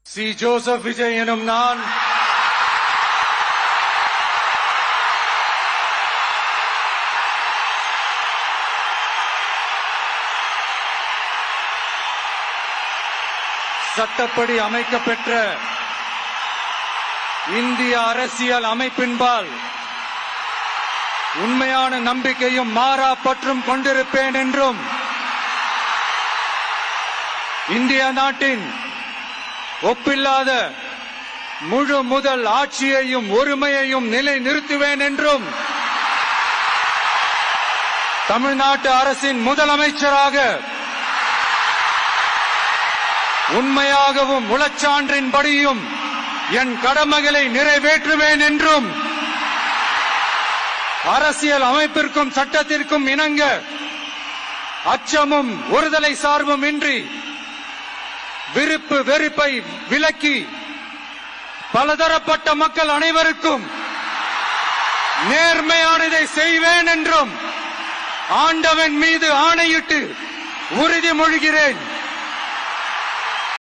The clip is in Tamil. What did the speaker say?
சி. ஜோசப் விஜய் எனும் நான் சட்டப்படி அமைக்கப்பெற்ற இந்திய அரசியல் அமைப்பின்பால் உண்மையான நம்பிக்கையும் மாறா பற்றும் கொண்டிருப்பேன் என்றும் இந்திய நாட்டின் ஒப்பில்லாத முழு முதல் ஆட்சியையும் ஒருமையையும் நிலைநிறுத்துவேன் என்றும் தமிழ்நாட்டு அரசின் முதலமைச்சராக உண்மையாகவும் உளச்சான்றின்படியும் என் கடமைகளை நிறைவேற்றுவேன் என்றும் அரசியல் அமைப்பிற்கும் சட்டத்திற்கும் இணங்க அச்சமும் ஒருதலை சார்பும் இன்றி விருப்பு வெறுப்பை விலக்கி பலதரப்பட்ட மக்கள் அனைவருக்கும் நேர்மையானதை செய்வேன் என்றும் ஆண்டவன் மீது ஆணையிட்டு உறுதிமொழிகிறேன்.